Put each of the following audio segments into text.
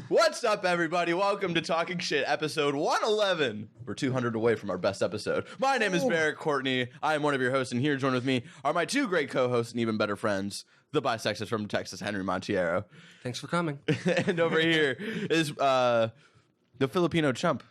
What's up, everybody? Welcome to Talking Shit, episode 111. We're 200 away from our best episode. My name is Barrett Courtney. I am one of your hosts, and here joined with me are my two great co-hosts and even better friends, the bisexist from Texas, Henry Montiero. Thanks for coming. And over here is the Filipino chump,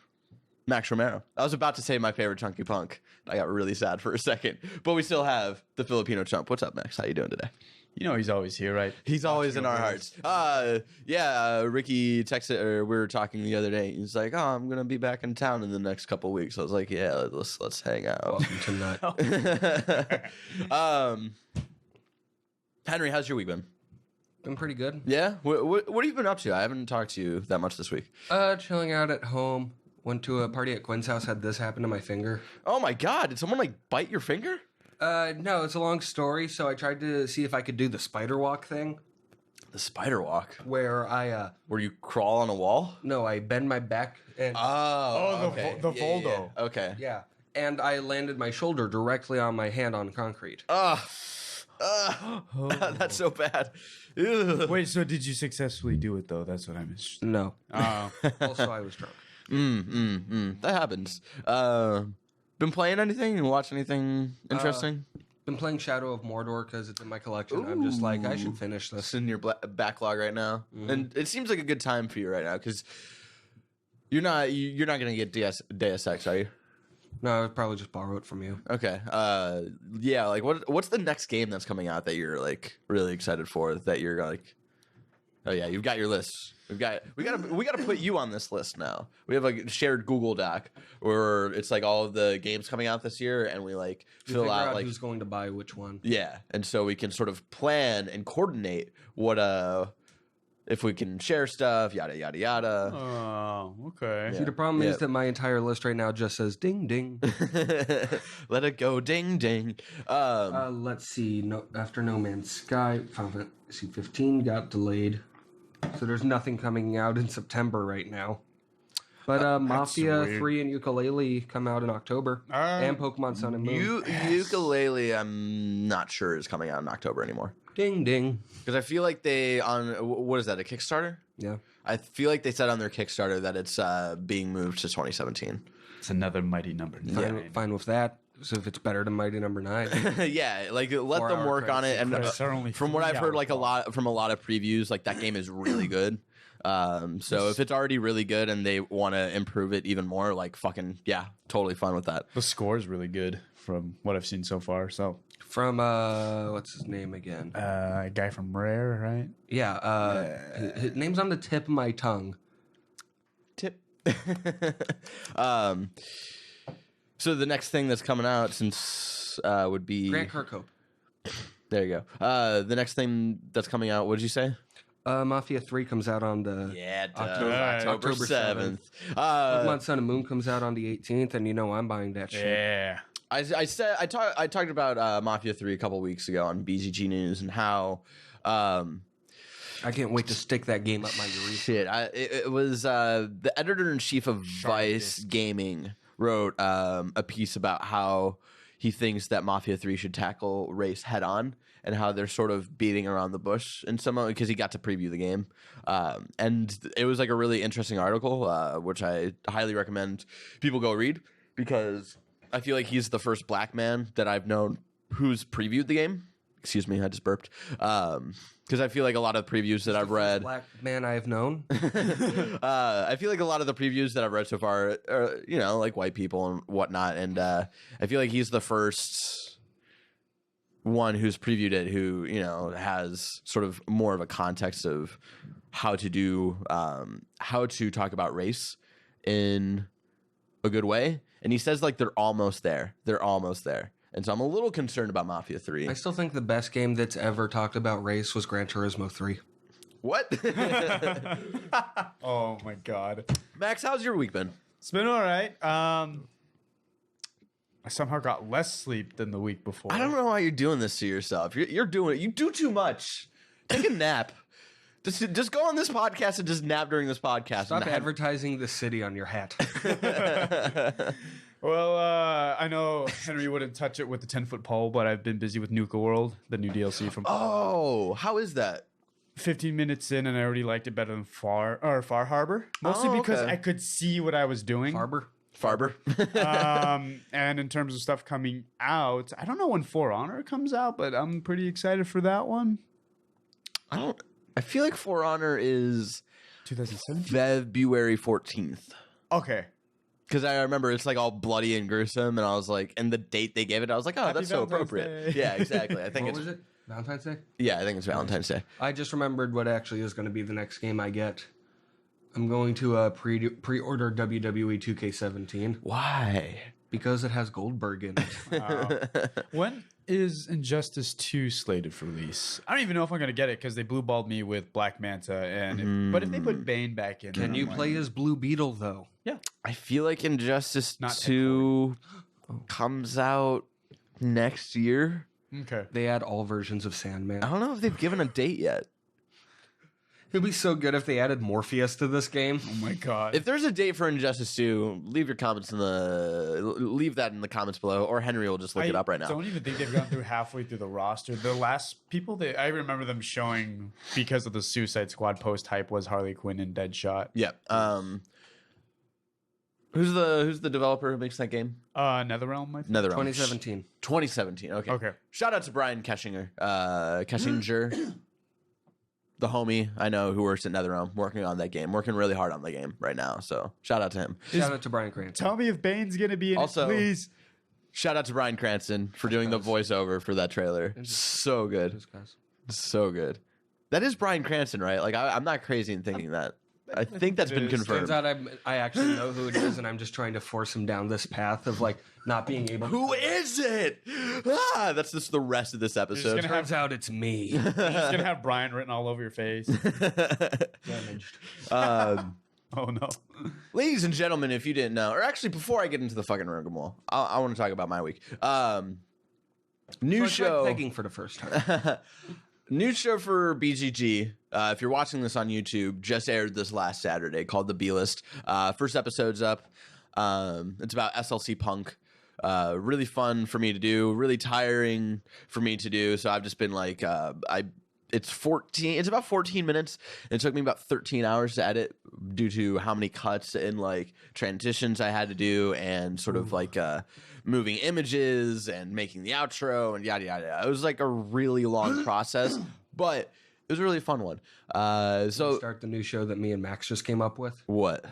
Max Romero. I was about to say my favorite chunky punk. I got really sad for a second, but we still have the Filipino chump. What's up, Max? How you doing today? You know he's always here, right? He's always in our hearts. Ricky texted, or we were talking the other day. He's like, "Oh, I'm gonna be back in town in the next couple of weeks." I was like, "Yeah, let's hang out." Welcome to Nut. Henry, how's your week been? Been pretty good. Yeah. What have you been up to? I haven't talked to you that much this week. Chilling out at home. Went to a party at Quinn's house. Had this happen to my finger. Oh my God! Did someone like bite your finger? No, it's a long story. So I tried to see if I could do the spider walk thing, The spider walk, where I where you crawl on a wall. I bend my back and the Voldo. Yeah. Okay. yeah, and I landed my shoulder directly on my hand on concrete. That's so bad. Ugh. Wait, so did you successfully do it though? That's what I missed. No. Oh, Also, I was drunk. That happens. Been playing anything and watch anything interesting? Been playing Shadow of Mordor because it's in my collection. I'm just like, I should finish this. It's in your backlog right now, and it seems like a good time for you right now because you're not gonna get Deus Ex, are you? No, I would probably just borrow it from you. Okay. Yeah. Like, what's the next game that's coming out that you're like really excited for? That you're like, oh yeah, you've got your list. We gotta put you on this list now. We have a shared Google Doc where it's like all of the games coming out this year, and we like fill out like who's going to buy which one. yeah, and so we can sort of plan and coordinate what if we can share stuff, yada yada yada. oh, okay. See, the problem is that my entire list right now just says ding ding. Let it go, ding ding. Let's see. After No Man's Sky, Final Fantasy 15 got delayed, so there's nothing coming out in September right now. But Mafia weird. 3 and Ukulele come out in October, and Pokemon Sun and Moon. Ukulele, I'm not sure is coming out in October anymore Ding ding. because I feel like they on what is that, a Kickstarter? Yeah. I feel like they said on their Kickstarter that it's being moved to 2017. It's another mighty number. Fine with that. So if it's better than Mighty Number 9. Yeah, like let 4 them hour work on it. And credits are only from what 3 I've heard, hours like a long. lot of previews, like that game is really good. So if it's already really good and they want to improve it even more, like fucking yeah, totally fine with that. The score is really good from what I've seen so far. So, From, what's his name again? a guy from Rare, right? Yeah, his name's on the tip of my tongue. Tip. So the next thing that's coming out since would be Grant Kirkhope. there you go. The next thing that's coming out, what did you say? Mafia 3 comes out on the... Yeah, October October 7th. Pokemon Sun and Moon comes out on the 18th, and you know I'm buying that shit. Yeah. I talked about Mafia 3 a couple weeks ago on BZG News and how I can't wait to stick that game up my urethra. shit. It was the editor-in-chief of Vice Gaming wrote a piece about how he thinks that Mafia 3 should tackle race head on and how they're sort of beating around the bush in some because he got to preview the game. And it was like a really interesting article, which I highly recommend people go read because I feel like he's the first black man that I've known who's previewed the game. Excuse me, I just burped. Because I feel like a lot of previews that I've read, Black man I've known. I feel like a lot of the previews that I've read so far are, like white people and whatnot. And I feel like he's the first one who's previewed it who, has sort of more of a context of how to talk about race in a good way. And he says like they're almost there. And so I'm a little concerned about Mafia 3. I still think the best game that's ever talked about race was Gran Turismo 3. What? Oh my God. Max, how's your week been? It's been all right. I somehow got less sleep than the week before. I don't know why you're doing this to yourself. You're doing it. You do too much. Take a nap. Just go on this podcast and just nap during this podcast. Stop advertising the city on your hat. Well, I know Henry wouldn't touch it with the 10-foot pole, but I've been busy with Nuka World, the new DLC from. Oh, how is that? 15 minutes in, and I already liked it better than Far Harbor, mostly Oh, because okay. I could see what I was doing. Farber. Farber. And in terms of stuff coming out, I don't know when For Honor comes out, but I'm pretty excited for that one. I feel like For Honor is 2017. February 14th. Okay. Because I remember it's like all bloody and gruesome, and I was like, and the date they gave it, I was like, oh, Happy that's so Valentine's appropriate. Day. Yeah, exactly. I think What it's was it? Valentine's Day? yeah, I think it's Valentine's Day. I just remembered what actually is going to be the next game I get. I'm going to pre-order WWE 2K17 Why? because it has Goldberg in it. Wow. When is Injustice 2 slated for release? I don't even know if I'm gonna get it because they blue balled me with Black Manta, and but if they put Bane back in, Can then you I'm like, play as Blue Beetle though? Yeah. I feel like Injustice Not 2 comes out next year. Okay. They add all versions of Sandman. I don't know if they've given a date yet. It'd be so good if they added Morpheus to this game. Oh my god. If there's a date for Injustice 2, leave your comments leave that in the comments below, or Henry will just look it up right I now. don't even think they've gone through halfway through the roster. The last people that I remember them showing because of the Suicide Squad post hype was Harley Quinn and Deadshot. Yeah. Who's the developer who makes that game? NetherRealm, I think. NetherRealm. 2017. 2017. Okay. Okay. Shout out to Brian Keshinger. Keshinger. The homie I know who works at NetherRealm, working on that game, working really hard on the game right now. So shout out to him. Shout out to Bryan Cranston. Tell me if Bane's gonna be in Also- it, please. Shout out to Brian Cranston for doing the voiceover for that trailer. So good. Those guys. So good. That is Brian Cranston, right? Like I'm not crazy in thinking that. I think that's it been is. confirmed. Turns out I actually know who it is, and I'm just trying to force him down this path of like not being able. Who is it? That's just the rest of this episode. gonna Turns out it's me. You're just gonna have Brian written all over your face. Damaged. Oh no. Ladies and gentlemen, if you didn't know, or actually before I get into the fucking rigmarole, I want to talk about my week. New So I tried show. pegging for the first time. New show for BGG. If you're watching this on YouTube, just aired this last Saturday called The B-List. First episode's up. It's about SLC Punk. Really fun for me to do. Really tiring for me to do. So I've just been like, it's about 14 minutes. It took me about 13 hours to edit due to how many cuts and like transitions I had to do and sort of like moving images and making the outro and yada yada. It was like a really long process, but it was a really fun one. So Start the new show that me and Max just came up with. what?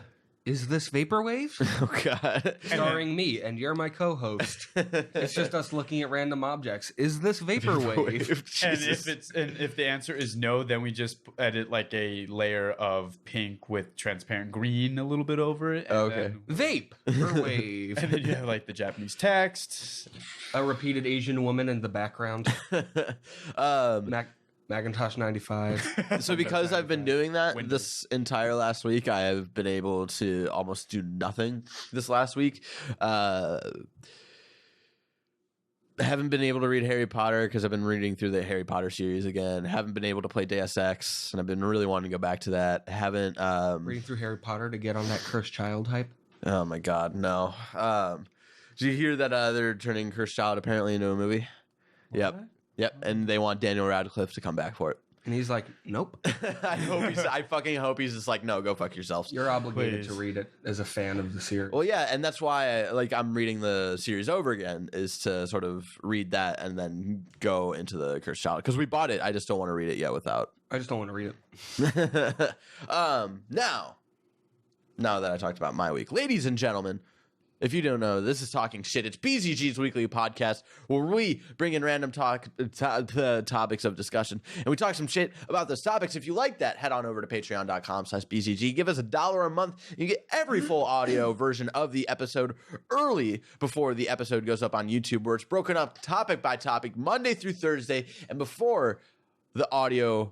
Is this Vaporwave? Oh god. Starring me, and you're my co-host. It's just us looking at random objects. Is this Vaporwave? And Jesus. if the answer is no, then we just edit like a layer of pink with transparent green a little bit over it. And Okay. then, Vape or wave. and then you have like the Japanese text. A repeated Asian woman in the background. Macintosh 95. So because I've been doing that Windows. this entire last week, I have been able to almost do nothing this last week. I haven't been able to read Harry Potter because I've been reading through the Harry Potter series again. Haven't been able to play Deus Ex, and I've been really wanting to go back to that. Haven't. Reading through Harry Potter to get on that cursed child hype. Oh my god, no. Did you hear that they're turning Cursed Child apparently into a movie? Yep, and they want Daniel Radcliffe to come back for it. And he's like, nope. I fucking hope he's just like, no, go fuck yourselves. You're obligated Please. to read it as a fan of the series. Well, yeah, and that's why I'm reading the series over again is to sort of read that and then go into the Cursed Child because we bought it. I just don't want to read it yet without. I just don't want to read it. Now that I talked about my week, ladies and gentlemen, if you don't know, this is Talking Shit. It's BZG's weekly podcast where we bring in random topics of discussion and we talk some shit about those topics. If you like that, head on over to patreon.com/BZG. Give us $1 a month. You get every full audio version of the episode early before the episode goes up on YouTube, where it's broken up topic by topic Monday through Thursday. And before the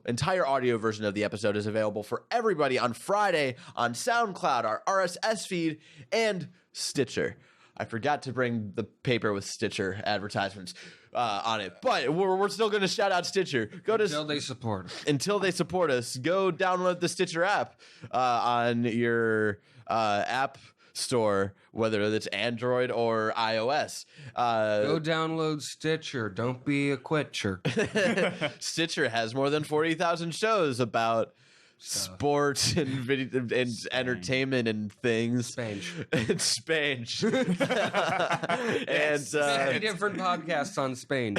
entire audio version of the episode is available for everybody on Friday on SoundCloud, our RSS feed, and Stitcher. I forgot to bring the paper with Stitcher advertisements on it, but we're still going to shout out Stitcher. Until they support us. Until they support us, go download the Stitcher app on your app store, whether it's Android or iOS. Go download Stitcher. Don't be a quitcher. Stitcher has more than 40,000 shows about sports and video and entertainment and things. Spange. And Spange. And 50 different podcasts on Spain.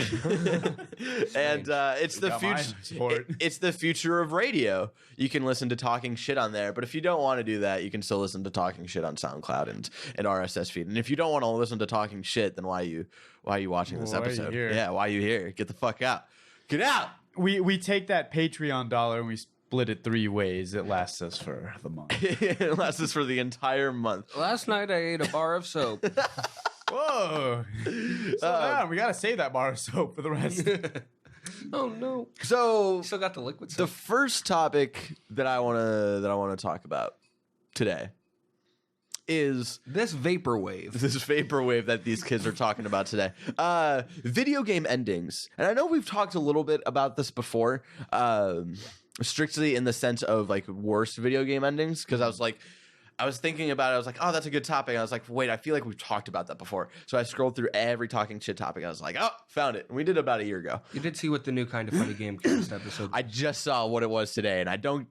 and it's the Got my future. support. It's the future of radio. You can listen to talking shit on there, but if you don't want to do that, you can still listen to talking shit on SoundCloud and RSS feed. And if you don't want to listen to talking shit, then why are you watching this Why are you episode? here? Yeah, why are you here? Get the fuck out. Get out. We take that Patreon dollar and we split it 3 ways. It lasts us for the month. It lasts us for the entire month. Last night I ate a bar of soap. Whoa! Slow down. We gotta save that bar of soap for the rest. Oh no. So Still got the liquid the soap. first topic that I wanna talk about today is This vaporwave. this vaporwave that these kids are talking about today. Video game endings. And I know we've talked a little bit about this before, strictly in the sense of like worst video game endings, because I was thinking about it. I was like, oh, that's a good topic. I was like, wait, I feel like we've talked about that before. So I scrolled through every talking shit topic. I was like, oh, found it. And we did it about a year ago. You did see what the new Kind of Funny Game cast episode. I just saw what it was today, and I don't.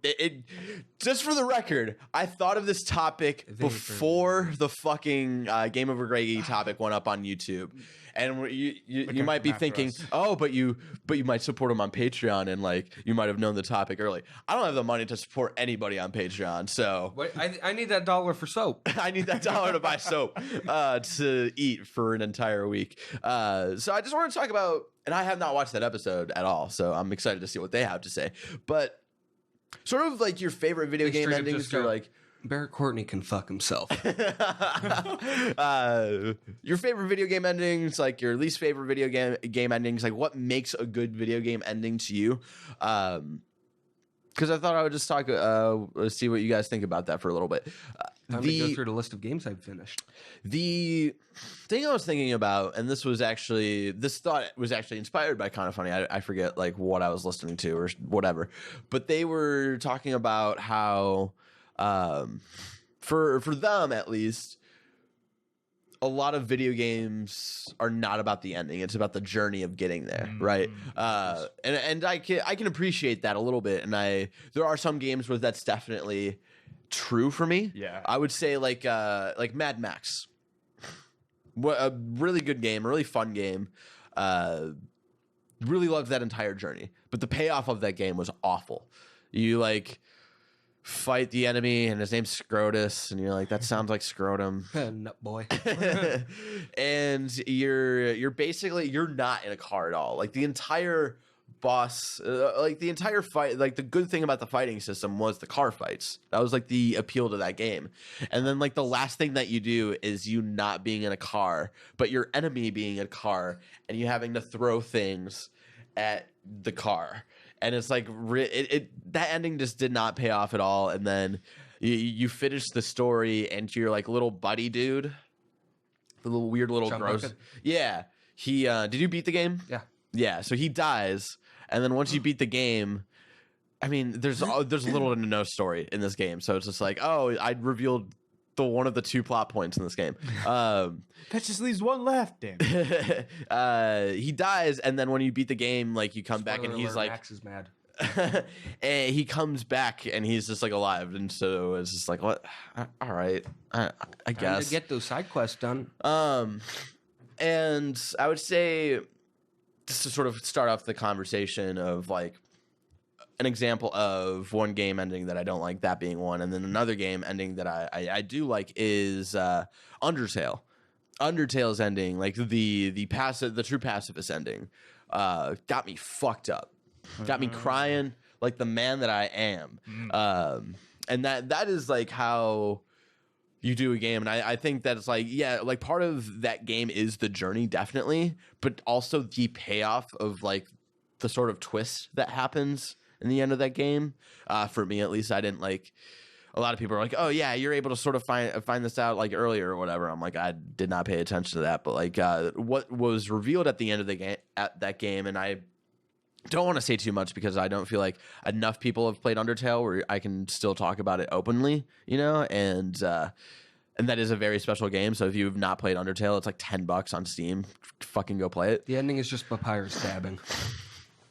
Just for the record, I thought of this topic before the fucking Game Over Greggy topic went up on YouTube. And you might be after thinking, us. oh, but you might support him on Patreon, and like you might have known the topic early. I don't have the money to support anybody on Patreon, so Wait, I need that dollar for soap. I need that dollar to buy soap to eat for an entire week. So I just want to talk about, and I have not watched that episode at all, so I'm excited to see what they have to say. But sort of like your favorite video They game straight up endings, just or go, like Barrett Courtney can fuck himself. your favorite video game endings, like your least favorite video game endings, like what makes a good video game ending to you? Because I thought I would just talk, see what you guys think about that for a little bit. Time to go through the list of games I've finished. The thing I was thinking about, and this thought was actually inspired by Kind of Funny. I forget like what I was listening to or whatever, but they were talking about how, for them at least, a lot of video games are not about the ending. It's about the journey of getting there, right? And I can appreciate that a little bit. And there are some games where that's definitely true for me. Yeah. I would say like Mad Max. What a really good game, a really fun game. Really loved that entire journey, but the payoff of that game was awful. You like fight the enemy and his name's Scrotus, and you're like, that sounds like scrotum. Nut boy. And you're basically, you're not in a car at all. Like the entire boss, like the entire fight, like the good thing about the fighting system was the car fights. That was like the appeal to that game. And then like the last thing that you do is you not being in a car, but your enemy being in a car, and you having to throw things at the car. And it's like that ending just did not pay off at all. And then you finish the story, and your like little buddy dude, the little weird little John gross. Bucket? Yeah, he did you beat the game? Yeah. Yeah, so he dies, and then once you beat the game, I mean, there's little to no story in this game. So it's just like, oh, I revealed one of the 2 plot points in this game. That just leaves one left, damn it. He dies, and then when you beat the game, like you come back and Spoiler he's alert, like, Max is mad. and he comes back and he's just like alive, and so it's just like, what? All right, I Time guess. to get those side quests done. And I would say, just to sort of start off the conversation of like an example of one game ending that I don't like, that being one, and then another game ending that I do like is Undertale. Undertale's ending, like the true pacifist ending, got me fucked up, got me crying like the man that I am. And that is like how you do a game. And I think that it's like, yeah, like part of that game is the journey, definitely, but also the payoff of like the sort of twist that happens in the end of that game. For me, at least, I didn't like. A lot of people are like, "Oh yeah, you're able to sort of find this out like earlier or whatever." I'm like, I did not pay attention to that, but like, what was revealed at the end of the game, at that game, and I don't want to say too much because I don't feel like enough people have played Undertale where I can still talk about it openly, you know. And And that is a very special game. So if you've not played Undertale, it's like $10 on Steam. Fucking go play it. The ending is just papyrus stabbing.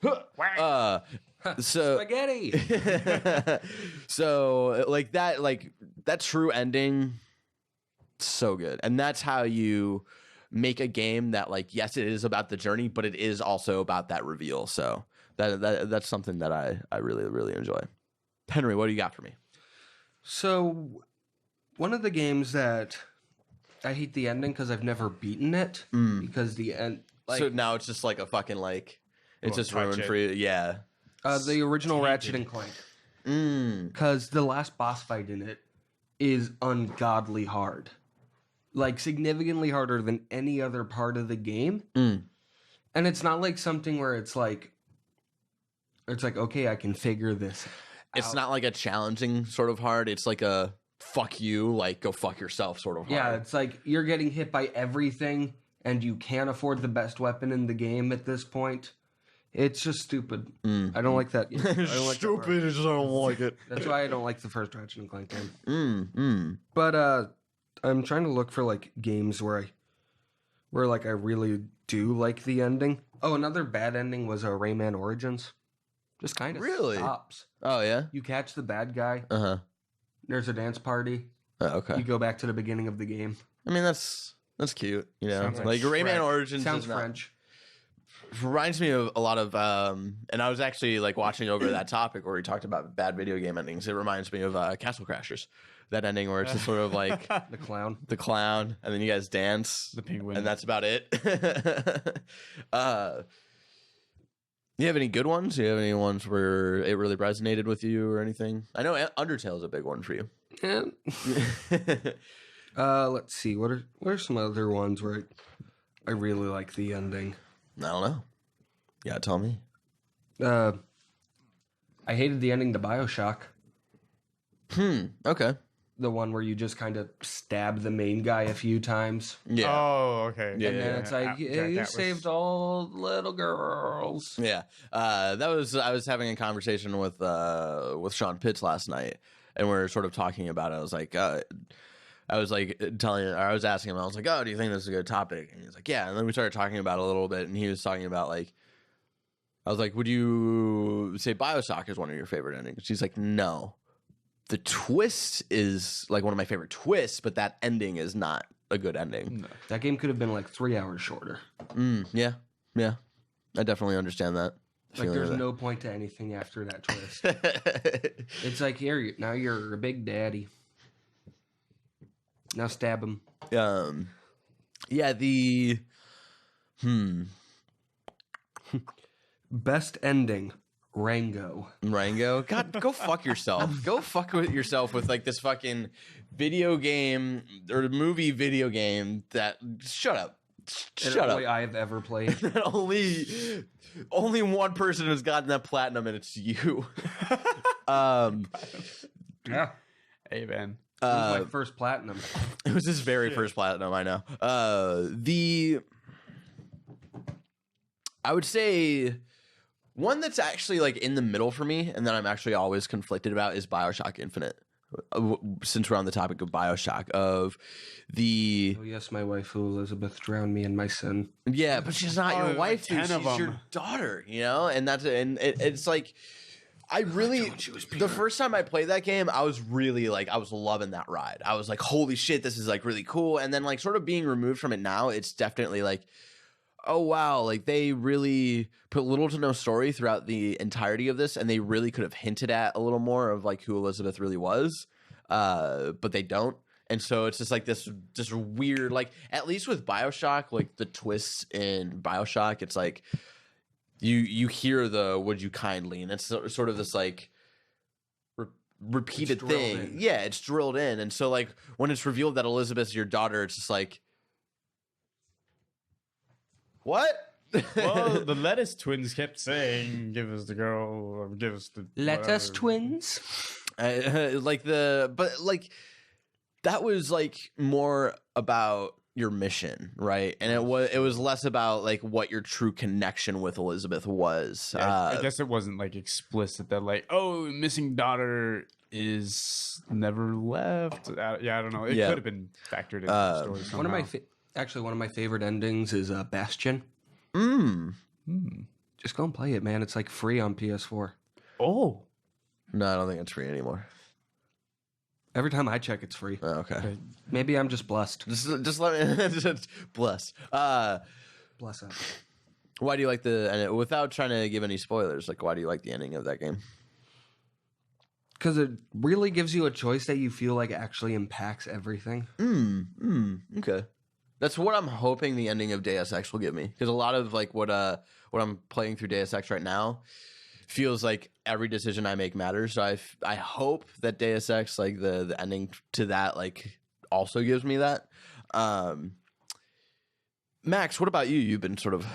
So Spaghetti. so like that true ending, so good. And that's how you make a game that, like, yes, it is about the journey, but it is also about that reveal. So that's something that I really, really enjoy. Henry, what do you got for me? So, one of the games that I hate the ending because I've never beaten it because the end. Like, So now it's just like a fucking like it's Well, just touch ruined it. for you. Yeah. the original Ratchet and Clank, because the last boss fight in it is ungodly hard, like significantly harder than any other part of the game. And it's not like something where it's like okay, I can figure this. It's not like a challenging sort of hard. It's like a fuck you, like go fuck yourself sort of hard. Yeah, it's like you're getting hit by everything, and you can't afford the best weapon in the game at this point. It's just stupid. I don't like that. I don't like that part. I just don't like it. That's why I don't like the first Ratchet and Clank game. But I'm trying to look for like games where I really do like the ending. Oh, another bad ending was Rayman Origins. Just kind of Really? stops. Oh yeah. You catch the bad guy. Uh-huh. There's a dance party. Okay. You go back to the beginning of the game. I mean that's cute, you know. Sounds Like like Rayman Shrek. Origins Sounds is not- French. reminds me of a lot of and I was actually like watching over that topic where we talked about bad video game endings. It reminds me of Castle Crashers. That ending where it's just sort of like The clown. the clown and then you guys dance The penguin. and that's about it. You have any good ones? Do you have any ones where it really resonated with you or anything? I know Undertale is a big one for you. And let's see. What are some other ones where I really like the ending? I don't know. Yeah, tell me. I hated the ending to BioShock. Okay. The one where you just kind of stab the main guy a few times. Yeah. Oh, okay. Yeah, And then it's like, you saved all the little girls. Yeah. I was having a conversation with Sean Pitts last night, and we were sort of talking about it. I was asking him, I was like, oh, do you think this is a good topic? And he's like, yeah. And then we started talking about it a little bit, and he was talking about like, I was like, would you say BioShock is one of your favorite endings? He's like, no. The twist is like one of my favorite twists, but that ending is not a good ending. That game could have been like 3 hours shorter. Yeah. Yeah. I definitely understand that. Like, feeling there's of no point to anything after that twist. that. It's like, here, now you're a big daddy. Now stab him. Yeah, Best ending, Rango. Rango. God, go fuck yourself. Go fuck with yourself with like this fucking video game or movie video game that shut up. Shut The up. way I have ever played. only one person has gotten that platinum and it's you. Yeah. Hey, man. It was my first platinum. It was his very first platinum, I know. I would say one that's actually like in the middle for me and that I'm actually always conflicted about is BioShock Infinite. Since we're on the topic of BioShock, of the Oh yes, my wife Elizabeth drowned me in my sin. yeah, but she's not your like wife, dude. 10 of She's your them. daughter, you know, and it's like I really the first time I played that game, I was really like I was loving that ride. I was like, holy shit, this is like really cool. And then like sort of being removed from it now, it's definitely like, oh wow, like they really put little to no story throughout the entirety of this, and they really could have hinted at a little more of like who Elizabeth really was, but they don't. And so it's just like this weird, like at least with BioShock, like the twists in BioShock, it's like you hear the "would you kindly," and it's sort of this like repeated drilled thing. in. Yeah, it's drilled in, and so like when it's revealed that Elizabeth's your daughter, it's just like. What? Well, the Lettuce Twins kept saying, "Give us the girl, or give us the Let us whatever." twins. But that was like more about your mission, right? And it was less about like what your true connection with Elizabeth was. I guess it wasn't like explicit that like, oh, missing daughter is never left. I don't know. It could have been factored into the story somehow. One of my favorite endings is Bastion. Just go and play it, man. It's like free on PS4. Oh. No, I don't think it's free anymore. Every time I check, it's free. Oh, okay. Maybe I'm just blessed. Just let me just bless. Bless up. Why do you like and without trying to give any spoilers, like why do you like the ending of that game? Because it really gives you a choice that you feel like actually impacts everything. Okay. That's what I'm hoping the ending of Deus Ex will give me. Because a lot of like what I'm playing through Deus Ex right now feels like every decision I make matters. So I hope that Deus Ex, like the ending to that, like also gives me that. Max, what about you? You've been sort of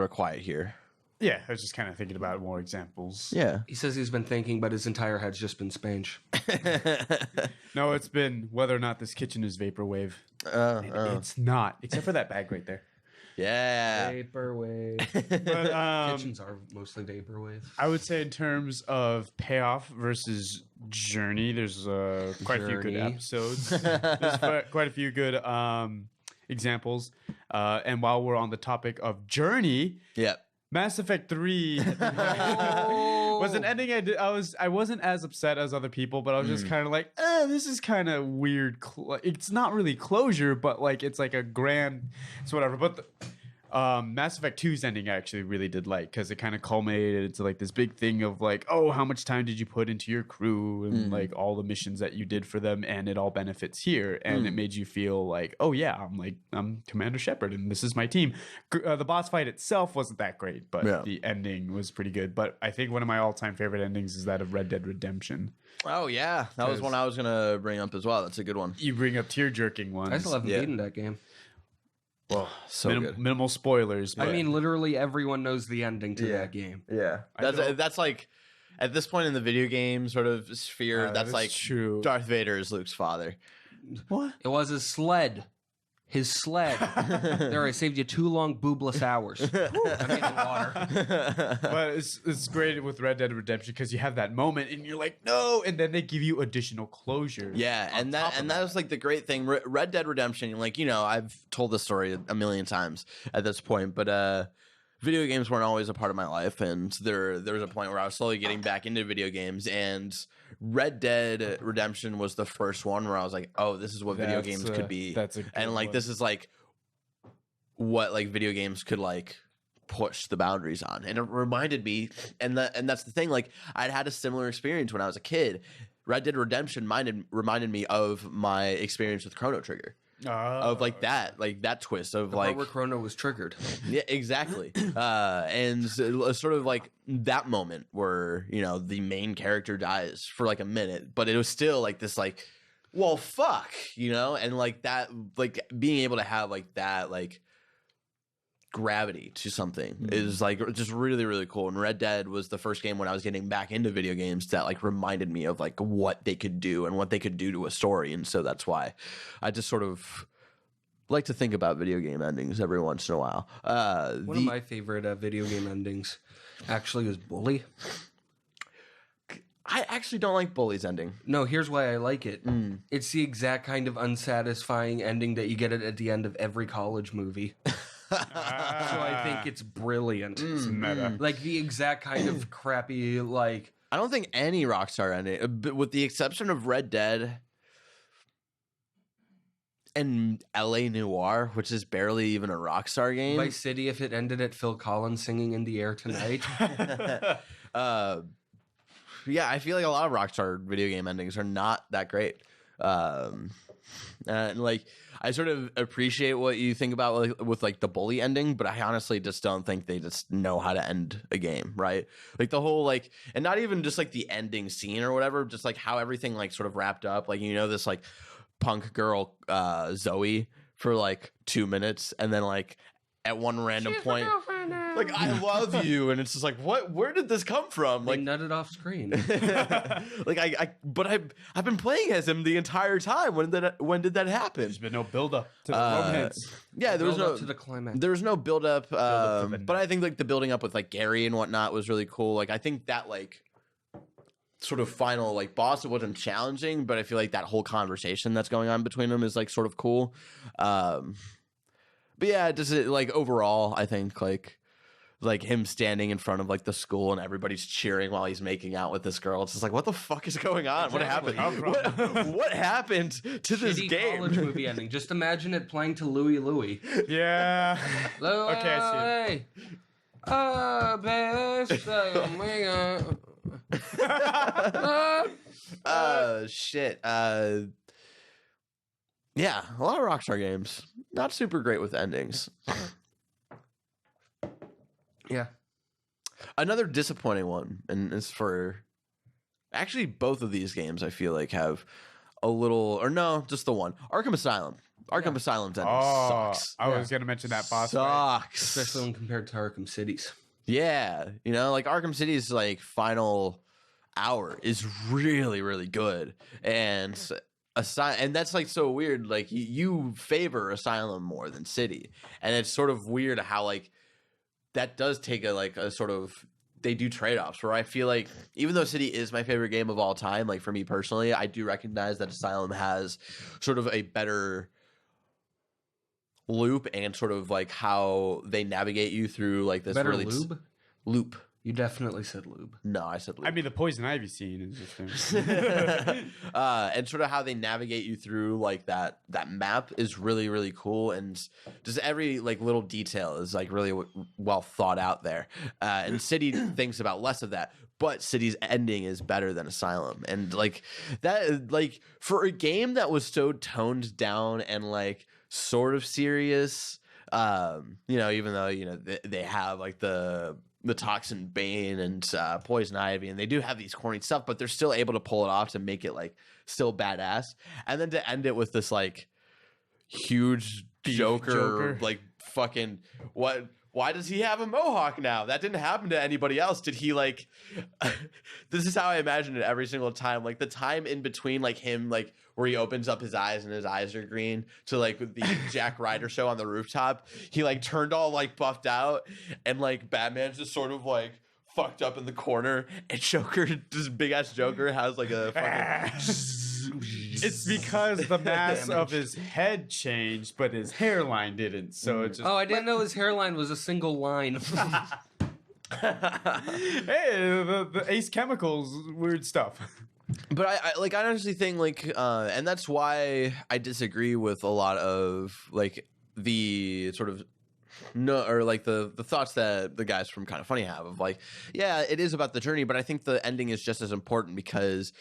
quiet here. Yeah, I was just kind of thinking about more examples. Yeah. He says he's been thinking, but his entire head's just been Spange. No, it's been whether or not this kitchen is vaporwave. It's not, except for that bag right there. Yeah. Vaporwave. But, Kitchens are mostly vaporwave. I would say in terms of payoff versus journey, there's quite a few good episodes. There's quite a few good examples. And while we're on the topic of journey, Mass Effect 3 was an ending I wasn't as upset as other people, but I was just kind of like, this is kind of weird. It's not really closure, but like it's like a grand, it's whatever. But Mass Effect 2's ending I actually really did like, because it kind of culminated into like this big thing of like, oh, how much time did you put into your crew and like all the missions that you did for them, and it all benefits here, and it made you feel like, oh yeah, I'm Commander Shepard and this is my team. The boss fight itself wasn't that great, but the ending was pretty good. But I think one of my all-time favorite endings is that of Red Dead Redemption. Oh yeah, that was one I was gonna bring up as well. That's a good one. You bring up tear-jerking ones. I still haven't beaten that game. Well, so good. Minimal spoilers. But I mean, literally everyone knows the ending to that game. Yeah, that's like at this point in the video game sort of sphere. That's like true. Darth Vader is Luke's father. What? It was his sled. His sled. There, I saved you 2 long boobless hours. I made water. But it's great with Red Dead Redemption because you have that moment and you're like, no, and then they give you additional closure. Yeah, and that was like the great thing. Red Dead Redemption, like, you know, I've told this story a million times at this point, but video games weren't always a part of my life, and there was a point where I was slowly getting back into video games, and Red Dead Redemption was the first one where I was like, oh, this is what video games could be. And like this is like what like video games could like push the boundaries on. And it reminded me, and that's the thing, like I'd had a similar experience when I was a kid. Red Dead Redemption reminded me of my experience with Chrono Trigger. Of like that twist of the like part where Chrono was triggered. Yeah, exactly. And sort of like that moment where, you know, the main character dies for like a minute, but it was still like this like, well, fuck, you know, and like that, like being able to have like that like gravity to something is like just really, really cool. And Red Dead was the first game when I was getting back into video games that like reminded me of like what they could do and what they could do to a story. And so that's why I just sort of like to think about video game endings every once in a while. One of my favorite video game endings actually is Bully. I actually don't like Bully's ending. No, here's why I like it. It's the exact kind of unsatisfying ending that you get at the end of every college movie. So I think it's brilliant. It's meta. Like the exact kind of crappy, like I don't think any Rockstar ending, with the exception of Red Dead and LA Noire, which is barely even a Rockstar game. Vice City, if it ended at Phil Collins singing "In the Air Tonight." Yeah, I feel like a lot of Rockstar video game endings are not that great. And like I sort of appreciate what you think about with like the Bully ending, but I honestly just don't think they just know how to end a game, right? Like the whole like, and not even just like the ending scene or whatever, just like how everything like sort of wrapped up. Like, you know, this like punk girl Zoe for like 2 minutes, and then like at one random point like I love you, and it's just like, what? Where did this come from? They Like nutted off screen. like I've been playing as him the entire time. When did that happen? There's been no build up to the romance. Yeah, there was Build no up to the climax. There was no build up, up to but I think like the building up with like Gary and whatnot was really cool. Like I think that like sort of final like boss, it wasn't challenging, but I feel like that whole conversation that's going on between them is like sort of cool. But yeah, just like overall, I think like him standing in front of like the school and everybody's cheering while he's making out with this girl. It's just like, what the fuck is going on? Exactly. What happened? What happened to this Shitty game? college movie ending. Just imagine it playing to Louie Louie. Yeah. Louie, Okay, I see. Shit. Yeah, a lot of Rockstar games. Not super great with endings. Yeah. Another disappointing one, and it's for actually both of these games. I feel like have a little, or no, just the one. Arkham Asylum. Arkham Asylum's ending sucks. I was gonna mention that boss fight. Sucks. Especially when compared to Arkham City's. Yeah, you know, like Arkham City's like final hour is really, really good, and and that's like so weird. Like you favor Asylum more than City, and it's sort of weird how like that does take a sort of, they do trade-offs where I feel like even though City is my favorite game of all time, like for me personally, I do recognize that Asylum has sort of a better loop and sort of like how they navigate you through like this Better really loop. You definitely said lube. No, I said loop. I mean, the Poison Ivy scene is just and sort of how they navigate you through like that map is really, really cool, and just every like little detail is like really well thought out there. And City thinks about less of that, but City's ending is better than Asylum, and like that, like for a game that was so toned down and like sort of serious, you know, even though, you know, they have like the Toxin Bane and Poison Ivy, and they do have these corny stuff, but they're still able to pull it off to make it like still badass. And then to end it with this like huge Joker, like fucking what? Why does he have a mohawk now? That didn't happen to anybody else. Did he like? This is how I imagine it every single time. Like the time in between, like him, like where he opens up his eyes and his eyes are green, to like the Jack Ryder show on the rooftop. He like turned all like buffed out, and like Batman's just sort of like fucked up in the corner, and Joker, this big ass Joker, has like a fucking. It's because the mass of his head changed, but his hairline didn't. So it's just, Oh, I didn't know his hairline was a single line. hey, the Ace Chemicals, weird stuff. But I honestly think like, and that's why I disagree with a lot of like the sort of or like the thoughts that the guys from Kind of Funny have of like, yeah, it is about the journey, but I think the ending is just as important because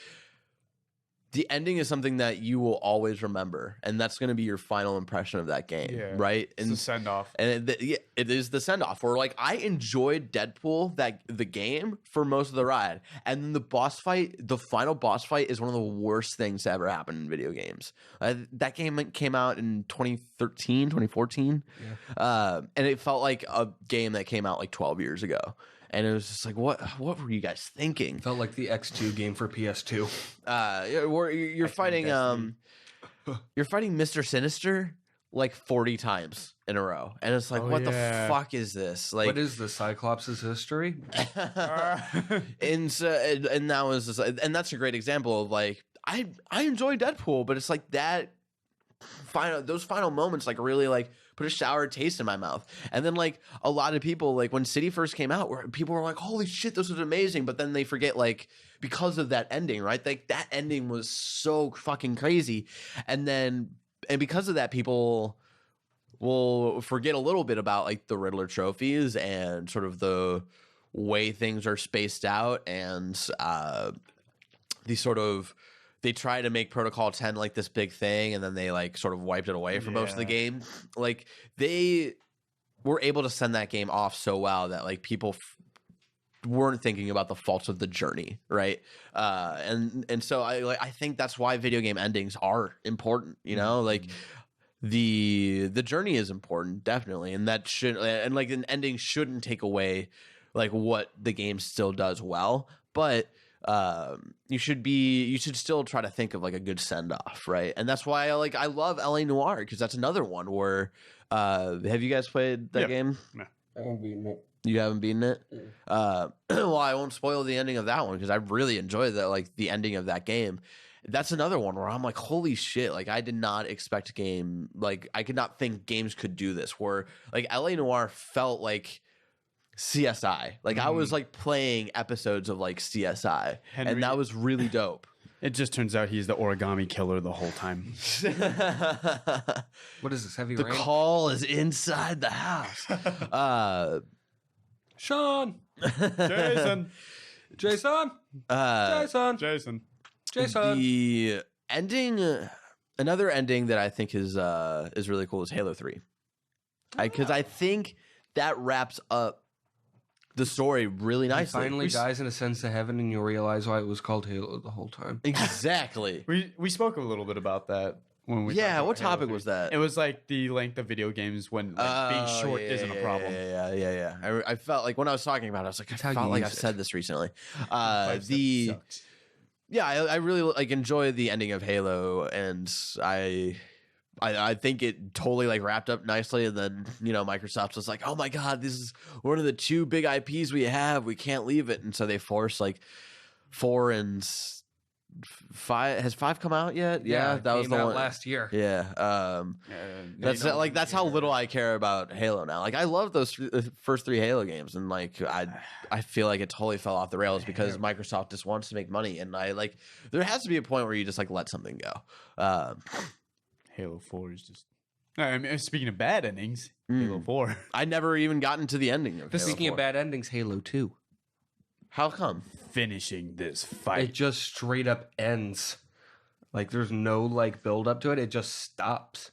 the ending is something that you will always remember, and that's going to be your final impression of that game, right? And the send off, and it is the send off. Where like I enjoyed Deadpool, the game, for most of the ride, and then the boss fight, the final boss fight, is one of the worst things to ever happen in video games. That game came out in 2013, 2014, and it felt like a game that came out like 12 years ago. And it was just like, what were you guys thinking? Felt like the X2 game for PS2. You're fighting you're fighting Mr. Sinister like 40 times in a row, and it's like, what the fuck is this? Like, what is the Cyclops' history? and that was just, and that's a great example of like I enjoy Deadpool, but it's like that those final moments like really like put a sour taste in my mouth. And then like a lot of people, like when City first came out, where people were like, holy shit, this was amazing, but then they forget like because of that ending, right? Like that ending was so fucking crazy, and because of that, people will forget a little bit about like the Riddler trophies and sort of the way things are spaced out, and the sort of, they try to make Protocol 10 like this big thing, and then they like sort of wiped it away for most of the game. Like they were able to send that game off so well that like people weren't thinking about the faults of the journey, right? And so I think that's why video game endings are important, you know? Like the journey is important, definitely, and that should, and like an ending shouldn't take away like what the game still does well, but you should still try to think of like a good send off, right? And that's why I love LA Noire, because that's another one where have you guys played that game? No. I haven't beaten it. You haven't beaten it? Well, I won't spoil the ending of that one because I really enjoyed that, like the ending of that game. That's another one where I'm like, holy shit, like I did not expect a game, like I could not think games could do this, where like LA Noire felt like CSI. Like I was like playing episodes of like CSI, Henry- and that was really dope. It just turns out he's the origami killer the whole time. What is this, Heavy The Rain? call is inside the house. Sean! Jason. Jason! Jason! Jason. Jason! The ending, another ending that I think is really cool is Halo 3. Because I think that wraps up the story really He nicely. finally dies in a sense to heaven, and you'll realize why it was called Halo the whole time. Exactly. We spoke a little bit about that when we Yeah, talked what about Halo topic 3. was that? It was like the length of video games when like, being short isn't a problem. Yeah. I felt like when I was talking about it, I was like, I how felt you like use I've it. said this recently. 5 The sucks. yeah, I really like enjoy the ending of Halo, and I think it totally like wrapped up nicely, and then Microsoft was like, oh my god, this is one of the 2 big IPs we have, we can't leave it, and so they forced like 4 and 5. Has 5 come out yet? Yeah, that was came the out one last year. Yeah, that's like that's how little I care about Halo now. Like I love those first 3 Halo games, and like I feel like it totally fell off the rails because Microsoft just wants to make money, and I like there has to be a point where you just like let something go. Halo 4 is just. I mean, speaking of bad endings, Halo 4. I never even gotten to the ending of Halo Speaking 4. of bad endings, Halo 2. How come? Finishing this It fight. just straight up ends. Like there's no like build up to it. It just stops.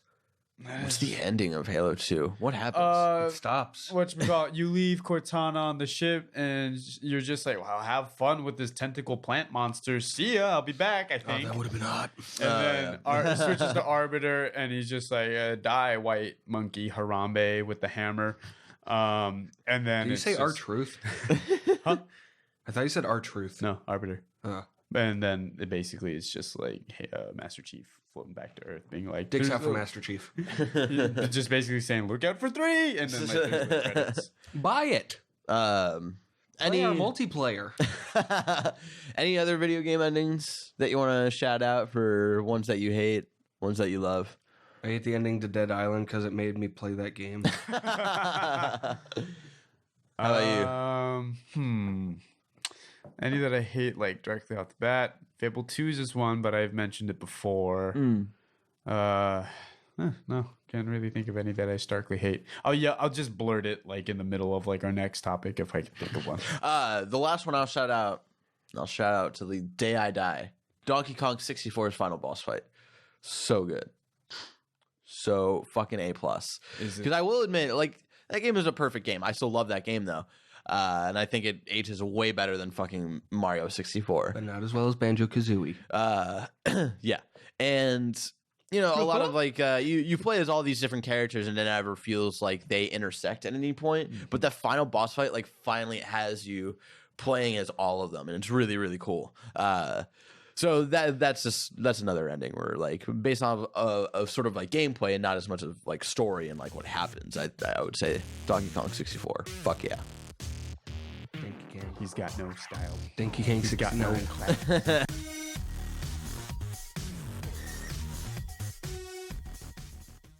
What's the ending of Halo 2? What happens? It stops. Whatchamacallit, you leave Cortana on the ship and you're just like, well, have fun with this tentacle plant monster. See ya, I'll be back, I think. That would have been hot. And then switches to Arbiter, and he's just like, die, white monkey Harambe with the hammer. And then Did you it's say just, our truth? Huh? I thought you said our truth. No, Arbiter. Oh. And then it basically is just like Master Chief floating back to Earth, being like, Dicks "There's out for a-" Master Chief. just basically saying, look out for 3, and then like, there's the credits. Buy it. Any Play our multiplayer. any other video game endings that you want to shout out for ones that you hate, ones that you love? I hate the ending to Dead Island because it made me play that game. How about you? Any that I hate, like directly off the bat. Fable 2 is just one, but I've mentioned it before. No, can't really think of any that I starkly hate. Oh yeah, I'll just blurt it like in the middle of like our next topic if I can think of one. The last one I'll shout out to the day I die. Donkey Kong 64's final boss fight. So good. So fucking A+. Is it? Because I will admit, like, that game is a perfect game. I still love that game though. And I think it ages way better than fucking Mario 64. But not as well as Banjo-Kazooie. Yeah. And a lot of like you play as all these different characters, and it never feels like they intersect at any point. But that final boss fight like finally has you playing as all of them, and it's really, really cool. So that's another ending where like based on of sort of like gameplay and not as much of like story and like what happens. I would say Donkey Kong 64. Fuck yeah. Thank you, King. He's got no style. Thank you, King. He's got no 69. class.